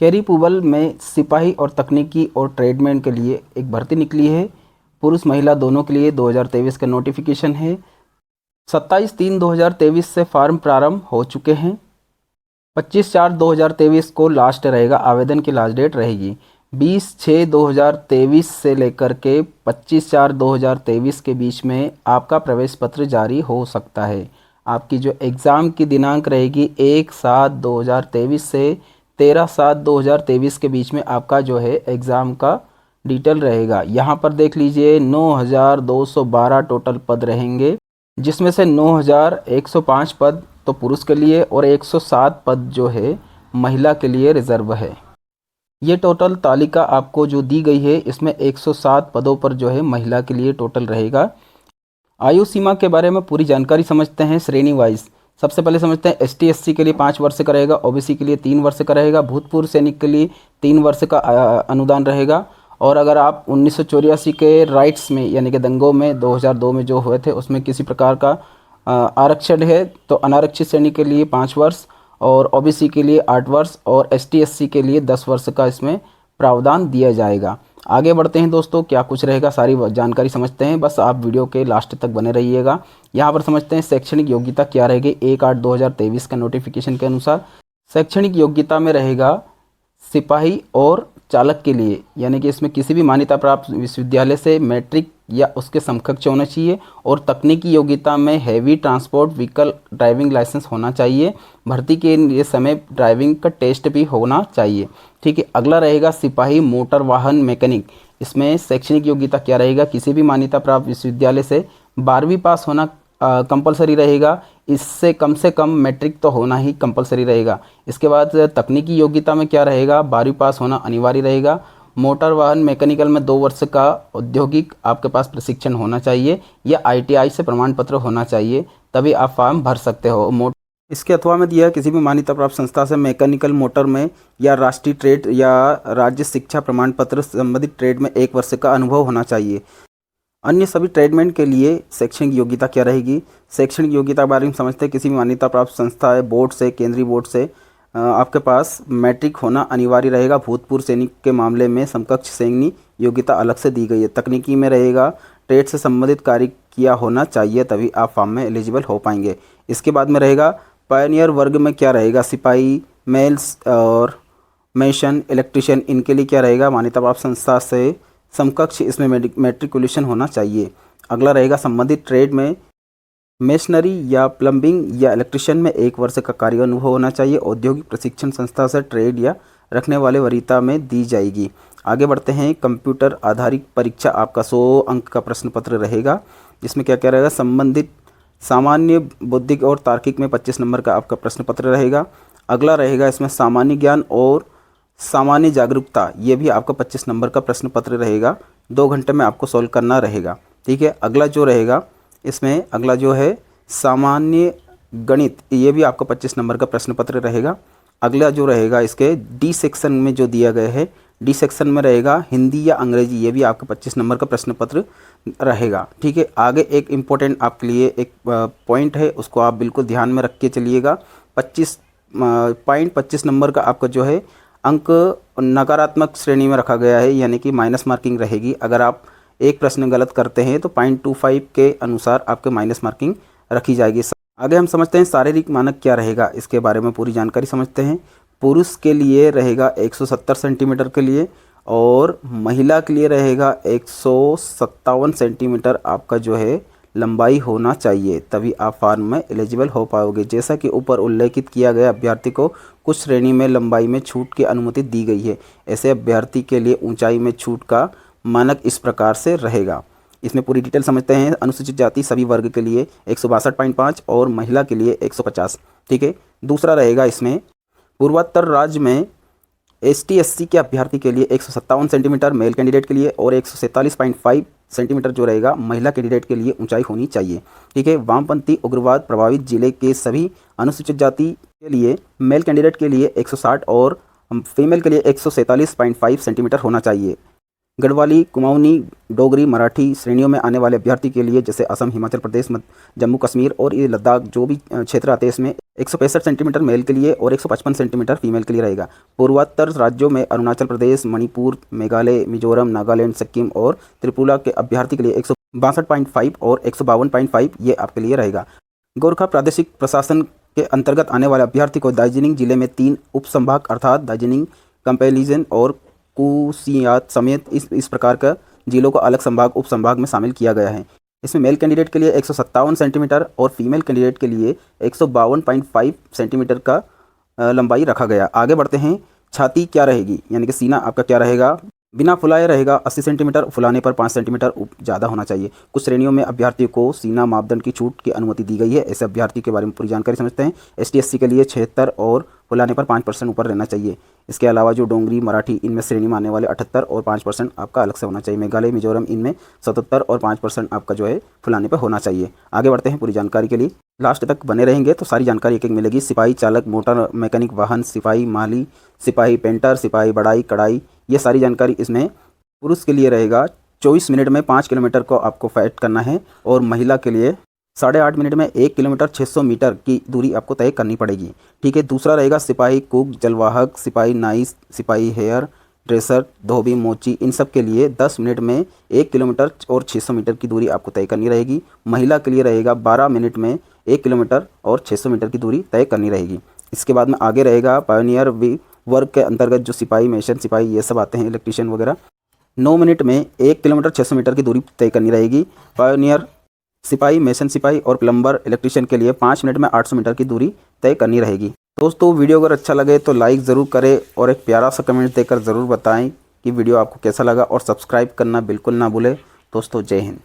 कैरीपुबल में सिपाही और तकनीकी और ट्रेडमैन के लिए एक भर्ती निकली है। पुरुष महिला दोनों के लिए 2023 का नोटिफिकेशन है। 27/3/2023 से फॉर्म प्रारंभ हो चुके हैं। 25/4/2023 को लास्ट रहेगा, आवेदन की लास्ट डेट रहेगी। 20/6/2023 से लेकर के 25/4/2023 के बीच में आपका प्रवेश पत्र जारी हो सकता है। आपकी जो एग्ज़ाम की दिनांक रहेगी 1/7/2023 से 13/7/2023 के बीच में आपका जो है एग्ज़ाम का डिटेल रहेगा। यहाँ पर देख लीजिए 9,212 टोटल पद रहेंगे, जिसमें से 9,105 पद तो पुरुष के लिए और 107 पद जो है महिला के लिए रिजर्व है। ये टोटल तालिका आपको जो दी गई है इसमें 107 पदों पर जो है महिला के लिए टोटल रहेगा। आयु सीमा के बारे में पूरी जानकारी समझते हैं श्रेणी वाइज। सबसे पहले समझते हैं ST/SC के लिए 5 वर्ष का रहेगा, OBC के लिए 3 वर्ष का रहेगा, भूतपूर्व सैनिक के लिए 3 वर्ष का अनुदान रहेगा। और अगर आप 1984 के राइट्स में यानी कि दंगों में 2002 में जो हुए थे उसमें किसी प्रकार का आरक्षण है तो अनारक्षित श्रेणी के लिए 5 वर्ष और OBC के लिए 8 वर्ष और ST/SC के लिए 10 वर्ष का इसमें प्रावधान दिया जाएगा। आगे बढ़ते हैं दोस्तों, क्या कुछ रहेगा सारी जानकारी समझते हैं, बस आप वीडियो के लास्ट तक बने रहिएगा। यहाँ पर समझते हैं शैक्षणिक योग्यता क्या रहेगी। 1/8/2023 का नोटिफिकेशन के अनुसार शैक्षणिक योग्यता में रहेगा सिपाही और चालक के लिए, यानी कि इसमें किसी भी मान्यता प्राप्त विश्वविद्यालय से मैट्रिक या उसके समकक्ष होना चाहिए। और तकनीकी योग्यता में heavy transport vehicle driving licence होना चाहिए। भर्ती के लिए समय ड्राइविंग का टेस्ट भी होना चाहिए। ठीक है, अगला रहेगा सिपाही मोटर वाहन मैकेनिक। इसमें शैक्षणिक योग्यता क्या रहेगा, किसी भी मान्यता प्राप्त विश्वविद्यालय से 12वीं पास होना कंपलसरी रहेगा। इससे कम से कम मैट्रिक तो होना ही कंपलसरी रहेगा। इसके बाद तकनीकी योग्यता में क्या रहेगा, 12वीं पास होना अनिवार्य रहेगा। मोटर वाहन मैकेनिकल में 2 वर्ष का औद्योगिक आपके पास प्रशिक्षण होना चाहिए या ITI से प्रमाण पत्र होना चाहिए, तभी आप फॉर्म भर सकते हो। इसके अथवा में दिया किसी भी मान्यता प्राप्त संस्था से मैकेनिकल मोटर में या राष्ट्रीय ट्रेड या राज्य शिक्षा प्रमाण पत्र संबंधित ट्रेड में 1 वर्ष का अनुभव होना चाहिए। अन्य सभी ट्रेडमैन के लिए शैक्षणिक योग्यता क्या रहेगी। शैक्षणिक योग्यता के बारे में समझते हैं, किसी भी मान्यता प्राप्त संस्था है बोर्ड से, केंद्रीय बोर्ड से आपके पास मैट्रिक होना अनिवार्य रहेगा। भूतपूर्व सैनिक के मामले में समकक्ष सैन्य योग्यता अलग से दी गई है। तकनीकी में रहेगा ट्रेड से संबंधित कार्य किया होना चाहिए, तभी आप फॉर्म में एलिजिबल हो पाएंगे। इसके बाद में रहेगा पायनियर वर्ग में क्या रहेगा, सिपाही, मेल्स और मेशन, इलेक्ट्रिशियन, इनके लिए क्या रहेगा, मान्यता प्राप्त संस्था से समकक्ष इसमें मैट्रिकुलेशन होना चाहिए। अगला रहेगा संबंधित ट्रेड में मेशनरी या प्लम्बिंग या इलेक्ट्रिशियन में 1 वर्ष का कार्य अनुभव होना चाहिए। औद्योगिक प्रशिक्षण संस्था से ट्रेड या रखने वाले वरीयता में दी जाएगी। आगे बढ़ते हैं, कंप्यूटर आधारित परीक्षा आपका 100 अंक का प्रश्न पत्र रहेगा। इसमें क्या क्या रहेगा, संबंधित सामान्य बौद्धिक और तार्किक में 25 नंबर का आपका प्रश्न पत्र रहेगा। अगला रहेगा इसमें सामान्य ज्ञान और सामान्य जागरूकता, ये भी आपका 25 नंबर का प्रश्न पत्र रहेगा। 2 घंटे में आपको सॉल्व करना रहेगा। ठीक है, अगला जो रहेगा इसमें अगला जो है सामान्य गणित, ये भी आपका 25 नंबर का प्रश्न पत्र रहेगा। अगला जो रहेगा इसके D सेक्शन में जो दिया गया है, D सेक्शन में रहेगा हिंदी या अंग्रेजी, ये भी आपका 25 नंबर का प्रश्न पत्र रहेगा। ठीक है, आगे एक इम्पोर्टेंट आपके लिए एक पॉइंट है, उसको आप बिल्कुल ध्यान में रख के चलिएगा। 25 नंबर का आपका जो है अंक नकारात्मक श्रेणी में रखा गया है, यानी कि माइनस मार्किंग रहेगी। अगर आप एक प्रश्न गलत करते हैं तो 0.25 के अनुसार आपके माइनस मार्किंग रखी जाएगी। आगे हम समझते हैं शारीरिक मानक क्या रहेगा, इसके बारे में पूरी जानकारी समझते हैं। पुरुष के लिए रहेगा 170 सेंटीमीटर के लिए और महिला के लिए रहेगा 157 सेंटीमीटर आपका जो है लंबाई होना चाहिए, तभी आप फॉर्म में एलिजिबल हो पाओगे। जैसा कि ऊपर उल्लेखित किया गया, अभ्यर्थी को कुछ श्रेणी में लंबाई में छूट की अनुमति दी गई है। ऐसे अभ्यर्थी के लिए ऊंचाई में छूट का मानक इस प्रकार से रहेगा। इसमें पूरी डिटेल समझते हैं। अनुसूचित जाति सभी वर्ग के लिए 162.5 और महिला के लिए 150। ठीक है, दूसरा रहेगा इसमें पूर्वोत्तर राज्य में ST/SC के अभ्यर्थी के लिए 157 सेंटीमीटर मेल कैंडिडेट के लिए और 147.5 सेंटीमीटर जो रहेगा महिला कैंडिडेट के लिए ऊंचाई होनी चाहिए। ठीक है, वामपंथी उग्रवाद प्रभावित जिले के सभी अनुसूचित जाति के लिए मेल कैंडिडेट के लिए 160 और फीमेल के लिए 147.5 सेंटीमीटर होना चाहिए। गढ़वाली, कुमाऊनी, डोगरी, मराठी श्रेणियों में आने वाले अभ्यर्थी के लिए जैसे असम, हिमाचल प्रदेश, जम्मू कश्मीर और ये लद्दाख जो भी क्षेत्र आते हैं इसमें 165 सेंटीमीटर मेल के लिए और 155 सेंटीमीटर फीमेल के लिए रहेगा। पूर्वोत्तर राज्यों में अरुणाचल प्रदेश, मणिपुर, मेघालय, मिजोरम, नागालैंड, सिक्किम और त्रिपुरा के अभ्यर्थी के लिए 162.5 और 152.5 ये आपके लिए रहेगा। गोरखा प्रादेशिक प्रशासन के अंतर्गत आने वाले अभ्यर्थी को दार्जिलिंग जिले में 3 उपसंभाग अर्थात दार्जिलिंग, कंपेलिजन और कुसियात समेत इस प्रकार का जिलों को अलग संभाग उपसंभाग में शामिल किया गया है। इसमें मेल कैंडिडेट के लिए 157 सेंटीमीटर और फीमेल कैंडिडेट के लिए 152.5 सेंटीमीटर का लंबाई रखा गया। आगे बढ़ते हैं। छाती क्या रहेगी, यानी कि सीना आपका क्या रहेगा, बिना फुलाए रहेगा 80 सेंटीमीटर, फुलाने पर 5 सेंटीमीटर ज़्यादा होना चाहिए। कुछ श्रेणियों में अभ्यर्थियों को सीना मापदंड की छूट की अनुमति दी गई है। ऐसे अभ्यर्थी के बारे में पूरी जानकारी समझते हैं। ST/SC के लिए 76 और फुलाने पर 5% ऊपर रहना चाहिए। इसके अलावा जो डोंगरी, मराठी इनमें श्रेणी में आने वाले 78 और 5% आपका अलग से होना चाहिए। मेघालय, मिजोरम इनमें 77 और 5% आपका जो है फुलाने पर होना चाहिए। आगे बढ़ते हैं। पूरी जानकारी के लिए लास्ट तक बने रहेंगे तो सारी जानकारी एक एक मिलेगी। सिपाही, चालक, मोटर मैकेनिक, वाहन, सिपाही, माली, सिपाही, पेंटर, सिपाही, बढ़ाई, कढ़ाई, ये सारी जानकारी इसमें पुरुष के लिए रहेगा 24 मिनट में 5 किलोमीटर को आपको फाइट करना है और महिला के लिए 8.5 मिनट में 1 किलोमीटर 600 मीटर की दूरी आपको तय करनी पड़ेगी। ठीक है। दूसरा रहेगा सिपाही, कुक, जलवाहक, सिपाही, नाइस, सिपाही, हेयर ड्रेसर, धोबी, मोची, इन सब के लिए 10 मिनट में 1 किलोमीटर और 600 मीटर की दूरी आपको तय करनी रहेगी। महिला के लिए रहेगा 12 मिनट में 1 किलोमीटर और 600 मीटर की दूरी तय करनी रहेगी। इसके बाद में आगे रहेगा पायोनियर वर्ग के अंतर्गत जो सिपाही, मेशन सिपाही ये सब आते हैं, इलेक्ट्रीशियन वगैरह, 9 मिनट में 1 किलोमीटर 600 मीटर की दूरी तय करनी रहेगी। पायोनियर सिपाही, मेसन सिपाही और प्लम्बर, इलेक्ट्रीशियन के लिए 5 मिनट में 800 मीटर की दूरी तय करनी रहेगी। दोस्तों वीडियो अगर अच्छा लगे तो लाइक ज़रूर करें और एक प्यारा सा कमेंट देकर ज़रूर बताएं कि वीडियो आपको कैसा लगा और सब्सक्राइब करना बिल्कुल ना भूलें। दोस्तों जय हिंद।